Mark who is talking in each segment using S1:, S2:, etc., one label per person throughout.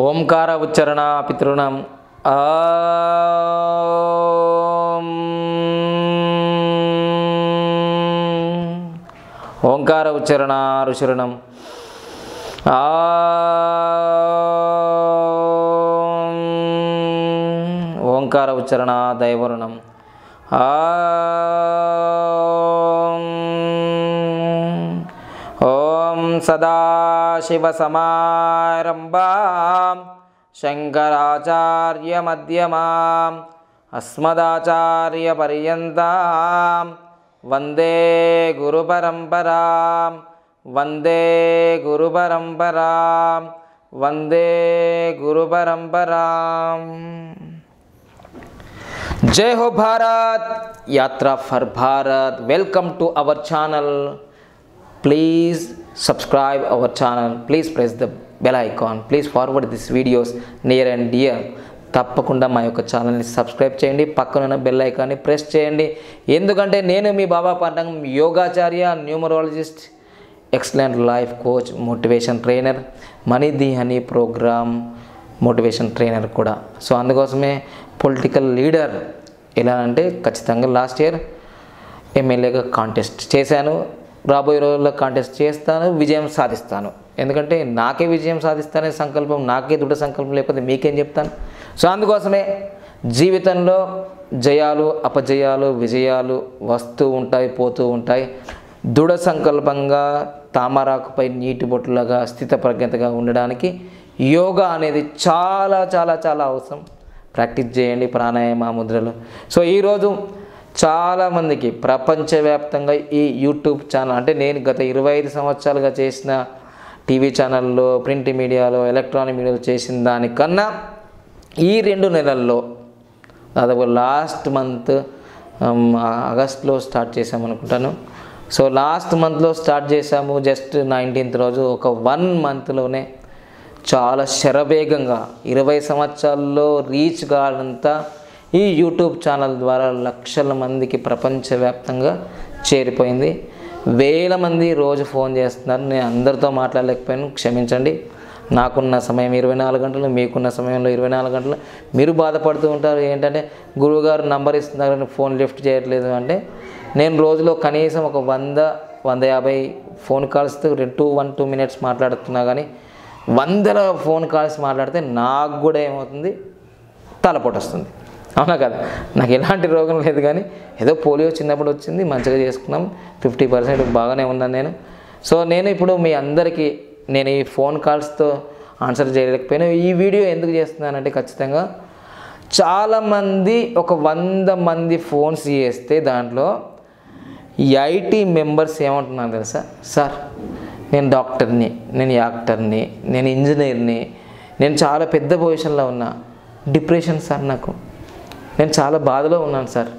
S1: ఓంకార ఉచ్చరణ పితృణం ఓంకార ఉచ్చరణ ఋషురణం ఓంకార ఉచ్చరణ దైవరుణం ఓం సదాశివసమారంభాం శంకరాచార్యమధ్యమాం అస్మదాచార్యపర్యంతాం వందే గురుపరంపరాం వందే గురుపరంపరాం వందే గురుపరంపరాం. జై హో భారత్, యాత్ర for Bharat. Welcome to our channel. Please subscribe our channel. Please press the bell icon. Please forward these videos near and dear. తప్పకుండా మా యొక్క ఛానల్ని సబ్స్క్రైబ్ చేయండి, పక్కనున్న బెల్ ఐకాన్ని ప్రెస్ చేయండి. ఎందుకంటే నేను మీ బాబా పంటం యోగాచార్య, numerologist, excellent life coach, motivation trainer, money the honey program motivation trainer కూడా. సో అందుకోసమే పొలిటికల్ లీడర్. ఎలా అంటే ఖచ్చితంగా లాస్ట్ ఇయర్ ఎమ్మెల్యేగా కాంటెస్ట్ చేశాను, రాబోయే రోజుల్లో కాంటెస్ట్ చేస్తాను, విజయం సాధిస్తాను. ఎందుకంటే నాకే విజయం సాధిస్తానే సంకల్పం, నాకే దృఢ సంకల్పం, లేకపోతే మీకేం చెప్తాను. సో అందుకోసమే జీవితంలో జయాలు అపజయాలు విజయాలు వస్తూ ఉంటాయి, పోతూ ఉంటాయి. దృఢ సంకల్పంగా తామరాకుపై నీటి బొట్టులాగా స్థితప్రజ్ఞతగా ఉండడానికి యోగా అనేది చాలా చాలా చాలా అవసరం. ప్రాక్టీస్ చేయండి ప్రాణాయామ ముద్రలు. సో ఈరోజు చాలామందికి ప్రపంచవ్యాప్తంగా ఈ యూట్యూబ్ ఛానల్ అంటే నేను గత 25 సంవత్సరాలుగా చేసిన టీవీ ఛానల్లో, ప్రింట్ మీడియాలో, ఎలక్ట్రానిక్ మీడియాలో చేసిన దానికన్నా ఈ 2 నెలల్లో దాదాపు లాస్ట్ మంత్ ఆగస్ట్లో స్టార్ట్ చేసామనుకుంటాను. సో లాస్ట్ మంత్లో స్టార్ట్ చేసాము. జస్ట్ 19th రోజు ఒక 1 మంత్లోనే చాలా శరవేగంగా 20 సంవత్సరాల్లో రీచ్ కానంత ఈ యూట్యూబ్ ఛానల్ ద్వారా లక్షల మందికి ప్రపంచవ్యాప్తంగా చేరిపోయింది. వేల మంది రోజు ఫోన్ చేస్తున్నారు. నేను అందరితో మాట్లాడలేకపోయాను, క్షమించండి. నాకున్న సమయం 24 గంటలు, మీకున్న సమయంలో 24 గంటలు. మీరు బాధపడుతూ ఉంటారు, ఏంటంటే గురువుగారు నంబర్ ఇస్తున్నారు, ఫోన్ లిఫ్ట్ చేయట్లేదు అంటే. నేను రోజులో కనీసం ఒక 100-150 ఫోన్ కాల్స్తో 2 minutes మాట్లాడుతున్నా, కానీ 100 ఫోన్ కాల్స్ మాట్లాడితే నాకు కూడా ఏమవుతుంది, తలపోటు వస్తుంది. అవునా కదా? నాకు ఎలాంటి రోగం లేదు, కానీ ఏదో పోలియో చిన్నప్పుడు వచ్చింది, మంచిగా చేసుకున్నాం, 50% బాగానే ఉన్నాను నేను. సో నేను ఇప్పుడు మీ అందరికీ నేను ఈ ఫోన్ కాల్స్తో ఆన్సర్ చేయలేకపోయినా ఈ వీడియో ఎందుకు చేస్తున్నానంటే, ఖచ్చితంగా చాలామంది ఒక 100 మంది ఫోన్స్ చేస్తే దాంట్లో 80 మెంబర్స్ ఏమంటున్నారు తెలుసా? సార్ నేను డాక్టర్ని, నేను యాక్టర్ని, నేను ఇంజనీర్ని, నేను చాలా పెద్ద పొజిషన్లో ఉన్నా, డిప్రెషన్ సార్, నేను చాలా బాధలో ఉన్నాను సార్,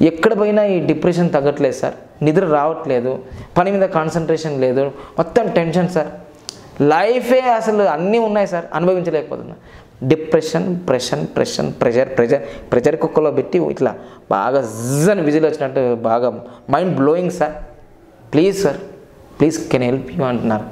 S1: ఎక్కడ పోయినా ఈ డిప్రెషన్ తగ్గట్లేదు సార్, నిద్ర రావట్లేదు, పని మీద కాన్సన్ట్రేషన్ లేదు, మొత్తం టెన్షన్ సార్, లైఫే అసలు అన్నీ ఉన్నాయి సార్, అనుభవించలేకపోతున్నా. డిప్రెషన్, ప్రెషర్ కుక్కలో పెట్టి ఇట్లా బాగా జిజని విజిల్ వచ్చినట్టు బాగా mind blowing sir, please sir, please can help you అంటున్నారు.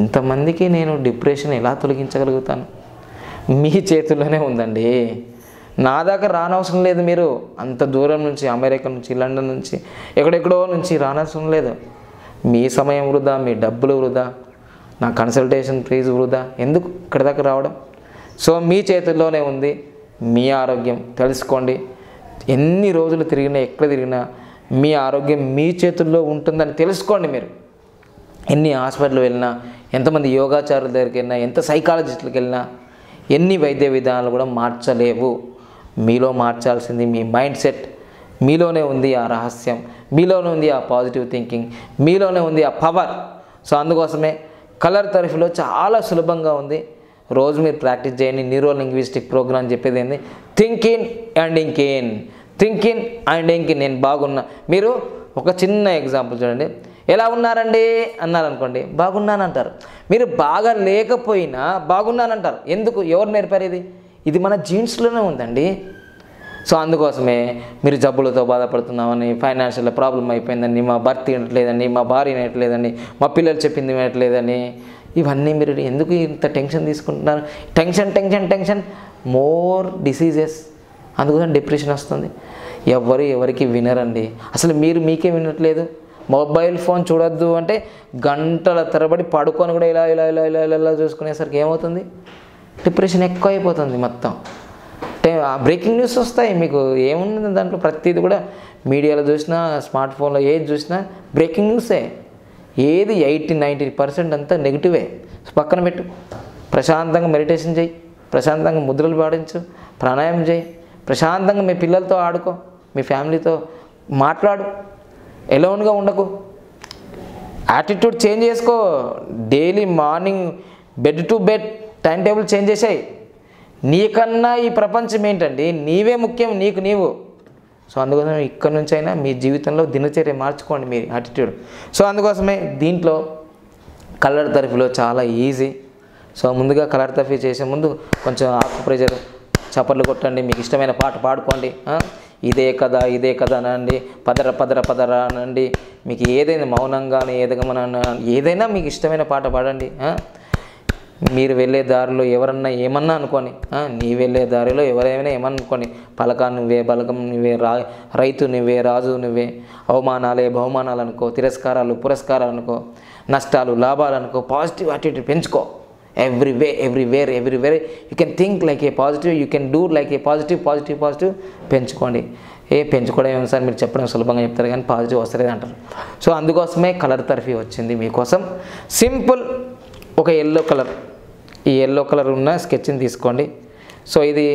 S1: ఇంతమందికి నేను డిప్రెషన్ ఎలా తొలగించగలుగుతాను? మీ చేతుల్లోనే ఉందండి. నా దాకా రానవసరం లేదు. మీరు అంత దూరం నుంచి, అమెరికా నుంచి, లండన్ నుంచి, ఎక్కడెక్కడో నుంచి రానవసరం లేదు. మీ సమయం వృధా, మీ డబ్బులు వృధా, నా కన్సల్టేషన్ ఫీజు వృధా, ఎందుకు ఇక్కడ దాకా రావడం? సో మీ చేతుల్లోనే ఉంది మీ ఆరోగ్యం. తెలుసుకోండి. ఎన్ని రోజులు తిరిగినా, ఎక్కడ తిరిగినా మీ ఆరోగ్యం మీ చేతుల్లో ఉంటుందని తెలుసుకోండి. మీరు ఎన్ని హాస్పిటల్ వెళ్ళినా, ఎంతమంది యోగాచారుల దగ్గరికి వెళ్ళినా, ఎంత సైకాలజిస్టులకు వెళ్ళినా, ఎన్ని వైద్య విధానాలు కూడా మార్చలేవు. మీలో మార్చాల్సింది మీ మైండ్ సెట్. మీలోనే ఉంది ఆ రహస్యం, మీలోనే ఉంది ఆ పాజిటివ్ థింకింగ్, మీలోనే ఉంది ఆ పవర్. సో అందుకోసమే కలర్ థెరపీలో చాలా సులభంగా ఉంది. రోజు మీరు ప్రాక్టీస్ చేయండి. న్యూరో లింగ్విస్టిక్ ప్రోగ్రామ్ చెప్పేది ఏంది? Think in and income, think in and income. నేను బాగున్నా. మీరు ఒక చిన్న ఎగ్జాంపుల్ చూడండి. ఎలా ఉన్నారండి అన్నారనుకోండి, బాగున్నానంటారు. మీరు బాగా లేకపోయినా బాగున్నానంటారు. ఎందుకు? ఎవరు నేర్పారు ఇది? ఇది మన జీన్స్లోనే ఉందండి. సో అందుకోసమే మీరు జబ్బులతో బాధపడుతున్నామని, ఫైనాన్షియల్ ప్రాబ్లం అయిపోయిందని, మా భర్త వినట్లేదని, మా భార్య వినట్లేదని, మా పిల్లలు చెప్పింది వినట్లేదని, ఇవన్నీ మీరు ఎందుకు ఇంత టెన్షన్ తీసుకుంటున్నారు? Tension tension tension more diseases, అందుకోసం డిప్రెషన్ వస్తుంది. ఎవరికి వినరండి. అసలు మీకే వినట్లేదు. మొబైల్ ఫోన్ చూడొద్దు అంటే గంటల తరబడి పడుకొని కూడా ఇలా ఇలా ఇలా ఇలా ఇలా చూసుకునేసరికి ఏమవుతుంది? డిప్రెషన్ ఎక్కువ అయిపోతుంది మొత్తం. బ్రేకింగ్ న్యూస్ వస్తాయి, మీకు ఏముంది దాంట్లో? ప్రతిదీ కూడా మీడియాలో చూసినా, స్మార్ట్ ఫోన్లో ఏది చూసినా బ్రేకింగ్ న్యూసే. ఏది 80-90% అంతా నెగిటివే. పక్కన పెట్టు, ప్రశాంతంగా మెడిటేషన్ చేయి, ప్రశాంతంగా ముద్రలు పాటించు, ప్రాణాయామం చేయి, ప్రశాంతంగా మీ పిల్లలతో ఆడుకో, మీ ఫ్యామిలీతో మాట్లాడు, ఎలోన్గా ఉండకు, యాటిట్యూడ్ చేంజ్ చేసుకో. Daily morning bed to bed time table change చేసాయి. నీకన్నా ఈ ప్రపంచం ఏంటండి? నీవే ముఖ్యం, నీవు. సో అందుకోసం ఇక్కడి నుంచి అయినా మీ జీవితంలో దినచర్య మార్చుకోండి మీ యాటిట్యూడ్. సో అందుకోసమే దీంట్లో కలర్ థెరపీలో చాలా ఈజీ. సో ముందుగా కలర్ థెరపీ చేసే ముందు కొంచెం ఆకుప్రెషర్ చప్పట్లు కొట్టండి, మీకు ఇష్టమైన పాట పాడుకోండి. ఇదే కదా అనండి, పదర అనండి, మీకు ఏదైనా మౌనంగానే ఏదైనా మీకు ఇష్టమైన పాట పాడండి. మీరు వెళ్ళే దారిలో ఎవరన్నా ఏమన్నా అనుకోని, నీ వెళ్ళే దారిలో ఎవరైనా ఏమన్నా అనుకోని, పలక నువ్వే, బలగం నువ్వే, రైతు నువ్వే, రాజు నువ్వే, అవమానాలే బహుమానాలు అనుకో, తిరస్కారాలు పురస్కారాలు అనుకో, నష్టాలు లాభాలు అనుకో, పాజిటివ్ యాటిట్యూడ్ పెంచుకో. Everywhere you can think like a positive, you can do like a positive పెంచుకోండి. పెంచుకోవడం ఏమో సార్ మీరు చెప్పడం సులభంగా చెప్తారు కానీ పాజిటివ్ వస్తలేదు అంటారు. సో అందుకోసమే కలర్ థెరపీ వచ్చింది మీకోసం. సింపుల్, ఒక ఎల్లో కలర్, ఈ ఎల్లో కలర్ ఉన్న స్కెచ్ని తీసుకోండి. సో ఇది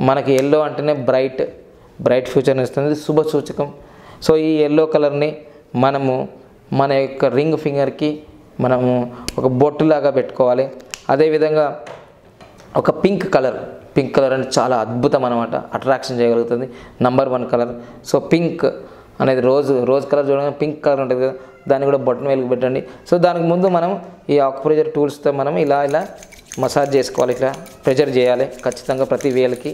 S1: మనకి ఎల్లో అంటేనే బ్రైట్ ఫ్యూచర్ని ఇస్తుంది, శుభ సూచకం. సో ఈ ఎల్లో కలర్ని మనము మన యొక్క రింగ్ ఫింగర్కి మనము ఒక బొట్టులాగా పెట్టుకోవాలి. అదేవిధంగా ఒక పింక్ కలర్ అంటే చాలా అద్భుతం అనమాట, అట్రాక్షన్ చేయగలుగుతుంది, నంబర్ 1 కలర్. సో పింక్ అనేది రోజ్ కలర్ చూడగానే పింక్ కలర్ ఉంటుంది కదా, దాన్ని కూడా బొట్టను వెలుగు పెట్టండి. సో దానికి ముందు మనం ఈ ఆకుప్రెషర్ టూల్స్తో మనం ఇలా మసాజ్ చేసుకోవాలి, ఇట్లా ప్రెషర్ చేయాలి ఖచ్చితంగా ప్రతి వేలకి.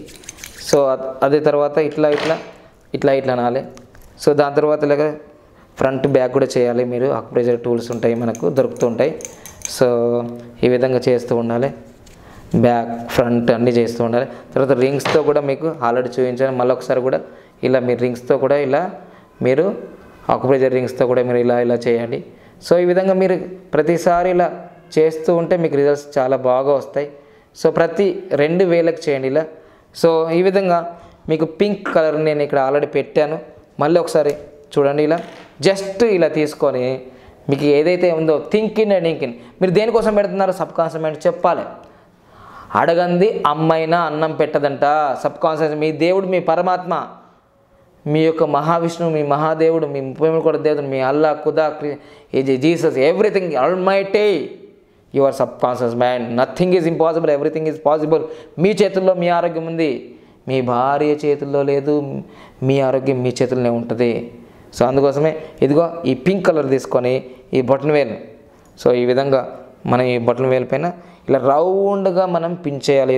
S1: సో అదే తర్వాత ఇట్లా అనాలి. సో దాని తర్వాత ఇలాగ ఫ్రంట్ బ్యాక్ కూడా చేయాలి. మీరు ఆకుప్రెషర్ టూల్స్ ఉంటాయి, మనకు దొరుకుతూ ఉంటాయి. సో ఈ విధంగా చేస్తూ ఉండాలి, బ్యాక్ ఫ్రంట్ అన్నీ చేస్తూ ఉండాలి. తర్వాత రింగ్స్తో కూడా మీకు ఆల్రెడీ చూపించాను, మళ్ళీ ఒకసారి కూడా ఇలా మీరు రింగ్స్తో కూడా ఇలా మీరు ఆకుప్రెషర్ రింగ్స్తో కూడా మీరు ఇలా చేయండి. సో ఈ విధంగా మీరు ప్రతిసారి ఇలా చేస్తూ ఉంటే మీకు రిజల్ట్స్ చాలా బాగా వస్తాయి. సో ప్రతి 2 వేలకు చేయండి ఇలా. సో ఈ విధంగా మీకు పింక్ కలర్ నేను ఇక్కడ ఆల్రెడీ పెట్టాను, మళ్ళీ ఒకసారి చూడండి. ఇలా జస్ట్ ఇలా తీసుకొని మీకు ఏదైతే ఉందో think in and ink in. మీరు దేనికోసం పెడుతున్నారో సబ్ కాన్షియస్ మైండ్ చెప్పాలి. అడగంది అమ్మైనా అన్నం పెట్టదంట. సబ్ కాన్షియస్ మీ దేవుడు, మీ పరమాత్మ, మీ యొక్క మహావిష్ణువు, మీ మహాదేవుడు, మీ 33 కోట్ల దేవుడు, మీ Allah, Khuda, Jesus, everything almighty, your subconscious mind. Nothing is impossible, everything is possible. మీ చేతుల్లో మీ ఆరోగ్యం ఉంది, మీ భార్య చేతుల్లో లేదు, మీ ఆరోగ్యం మీ చేతుల్లోనే ఉంటుంది. సో అందుకోసమే ఇదిగో ఈ పింక్ కలర్ తీసుకొని ఈ బొటన్ వేలు, సో ఈ విధంగా మనం ఈ బొటన్ వేలు పైన ఇలా రౌండ్గా మనం పిన్ చేయాలి.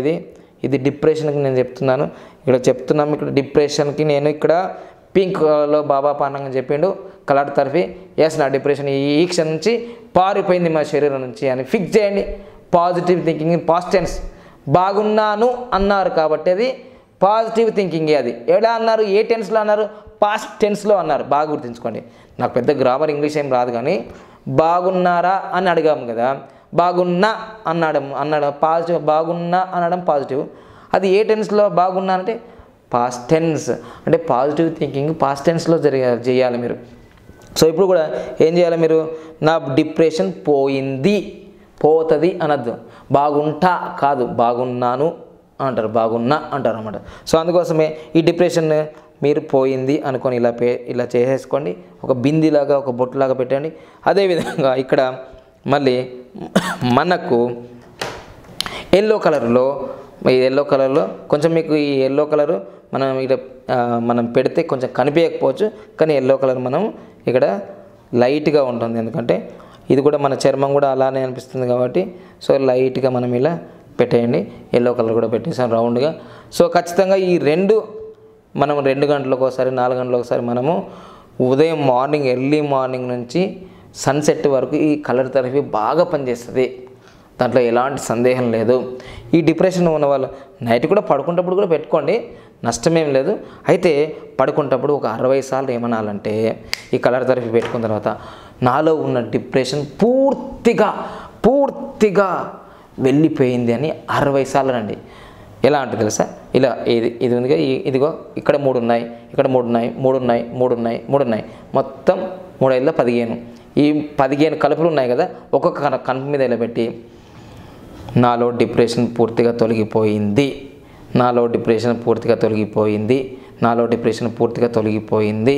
S1: ఇది డిప్రెషన్కి నేను చెప్తున్నాను, ఇక్కడ డిప్రెషన్కి నేను ఇక్కడ పింక్లో బాబా పానంగా చెప్పిండు కలర్ థెరపీ. ఎస్, నా డిప్రెషన్ ఈ క్షణం నుంచి పారిపోయింది మా శరీరం నుంచి అని ఫిక్స్ చేయండి. Positive thinking, past tense. బాగున్నాను అన్నారు కాబట్టి అది పాజిటివ్ థింకింగే. అది ఎలా అన్నారు? ఏ టెన్స్లో అన్నారు? పాస్ట్ టెన్స్లో అన్నారు. బాగా గుర్తుంచుకోండి. నాకు పెద్ద గ్రామర్ ఇంగ్లీష్ ఏం రాదు, కానీ బాగున్నారా అని అడిగాము కదా, బాగున్నా అన్నాడు పాజిటివ్, బాగున్నా అనడం పాజిటివ్. అది ఏ టెన్స్లో బాగున్నా అంటే పాస్ట్ టెన్స్. అంటే పాజిటివ్ థింకింగ్ పాస్ట్ టెన్స్లో చేయాలి మీరు. సో ఇప్పుడు కూడా ఏం చేయాలి మీరు? నా డిప్రెషన్ పోతుంది అనద్దు, బాగుంటా కాదు, బాగున్నాను అంటారు, బాగున్నా అంటారు అన్నమాట. సో అందుకోసమే ఈ డిప్రెషన్ మీరు పోయింది అనుకొని ఇలా చేసేసుకోండి. ఒక బిందిలాగా, ఒక బొట్టులాగా పెట్టండి. అదేవిధంగా ఇక్కడ మళ్ళీ మనకు ఎల్లో కలర్లో కొంచెం మీకు ఈ ఎల్లో కలరు మనం పెడితే కొంచెం కనిపించకపోవచ్చు, కానీ ఎల్లో కలర్ మనం ఇక్కడ లైట్గా ఉంటుంది. ఎందుకంటే ఇది కూడా మన చర్మం కూడా అలానే అనిపిస్తుంది కాబట్టి సో లైట్గా మనం ఇలా పెట్టేయండి. ఎల్లో కలర్ కూడా పెట్టేసాం రౌండ్గా. సో ఖచ్చితంగా ఈ మనం 2 గంటలకు ఒకసారి, 4 గంటలకు ఒకసారి మనము ఉదయం ఎర్లీ మార్నింగ్ నుంచి సన్సెట్ వరకు ఈ కలర్ థెరపీ బాగా పనిచేస్తుంది. దాంట్లో ఎలాంటి సందేహం లేదు. ఈ డిప్రెషన్ ఉన్న వాళ్ళు నైట్ కూడా పడుకునేటప్పుడు కూడా పెట్టుకోండి, నష్టమేం లేదు. అయితే పడుకునేటప్పుడు ఒక 60 సార్లు ఏమనాలంటే ఈ కలర్ థెరపీ పెట్టుకున్న తర్వాత నాలో ఉన్న డిప్రెషన్ పూర్తిగా వెళ్ళిపోయింది అని 60 సార్లు రండి. ఎలా అంటే తెలుసా, ఇలా ఇది ఉందిగా, ఇదిగో ఇక్కడ 3 ఉన్నాయి, ఇక్కడ 3 ఉన్నాయి, మొత్తం 3 5 15. ఈ 15 కలుపులు ఉన్నాయి కదా, ఒక్కొక్క కనుపు మీద ఇలా పెట్టి నాలో డిప్రెషన్ పూర్తిగా తొలగిపోయింది,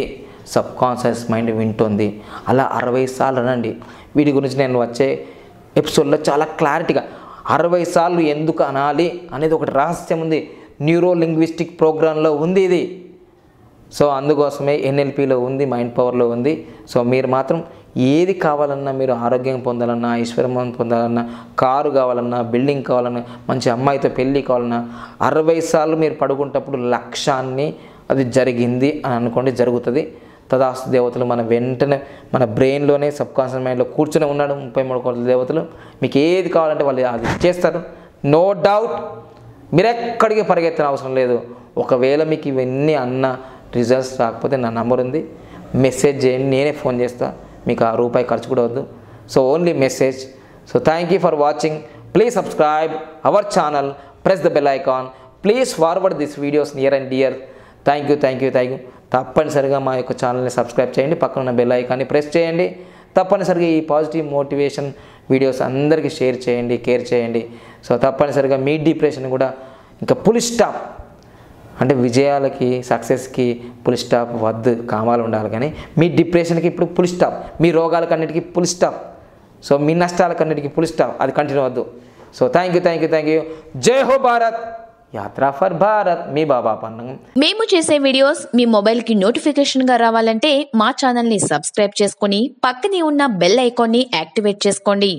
S1: సబ్ కాన్షియస్ మైండ్ వింటుంది. అలా 60 సార్లు అనండి. వీటి గురించి నేను వచ్చే ఎపిసోడ్లో చాలా క్లారిటీగా 60 సార్లు ఎందుకు అనాలి అనేది ఒకటి రహస్యం ఉంది, న్యూరో లింగ్విస్టిక్ ప్రోగ్రాంలో ఉంది ఇది. సో అందుకోసమే NLPలో ఉంది, మైండ్ పవర్లో ఉంది. సో మీరు మాత్రం ఏది కావాలన్నా, మీరు ఆరోగ్యం పొందాలన్నా, ఐశ్వర్యం పొందాలన్నా, కారు కావాలన్నా, బిల్డింగ్ కావాలన్నా, మంచి అమ్మాయితో పెళ్ళి కావాలన్నా 60 సార్లు మీరు పడుకుంటప్పుడు లక్ష్యాన్ని అది జరిగింది అని అనుకోండి, జరుగుతుంది. తదాస్తు దేవతలు మన వెంటనే మన బ్రెయిన్లోనే సబ్ కాన్షియస్ మైండ్లో కూర్చొని ఉన్నాడు 33 కోట్ల దేవతలు. మీకు ఏది కావాలంటే వాళ్ళు అది చేస్తారు, నో డౌట్. మీరు ఎక్కడికి పరిగెత్తన అవసరం లేదు. ఒకవేళ మీకు ఇవన్నీ అన్న రిజల్ట్స్ రాకపోతే నా నంబర్ ఉంది, మెసేజ్ చేయండి, నేనే ఫోన్ చేస్తా. మీకు ₹1 ఖర్చు కూడా వద్దు. So only message. So thank you for watching. Please subscribe our channel, press the bell icon, please forward this videos near and dear. Thank you. తప్పనిసరిగా మా యొక్క ఛానల్ని సబ్స్క్రైబ్ చేయండి, పక్కన ఉన్న బెల్ ఐకాన్ని ప్రెస్ చేయండి. తప్పనిసరిగా ఈ పాజిటివ్ మోటివేషన్ వీడియోస్ అందరికీ షేర్ చేయండి, కేర్ చేయండి. సో తప్పనిసరిగా మీ డిప్రెషన్ కూడా ఇంకా ఫుల్ స్టాప్, అంటే విజయాలకి సక్సెస్కి ఫుల్ స్టాప్ వద్దు, కామాలు ఉండాలి. కానీ మీ డిప్రెషన్కి ఇప్పుడు ఫుల్ స్టాప్, మీ రోగాలకన్నిటికీ ఫుల్ స్టాప్, సో మీ నష్టాలకన్నిటికీ ఫుల్ స్టాప్, అది కంటిన్యూ వద్దు. So thank you. జై హో భారత్, యాత్రా ఫర్ భారత్, మీ బాబా పన్నం.
S2: మేము చేసే వీడియోస్ మీ మొబైల్కి నోటిఫికేషన్గా రావాలంటే మా ఛానల్ని సబ్స్క్రైబ్ చేసుకొని పక్కనే ఉన్న బెల్ ఐకాన్ని యాక్టివేట్ చేసుకోండి.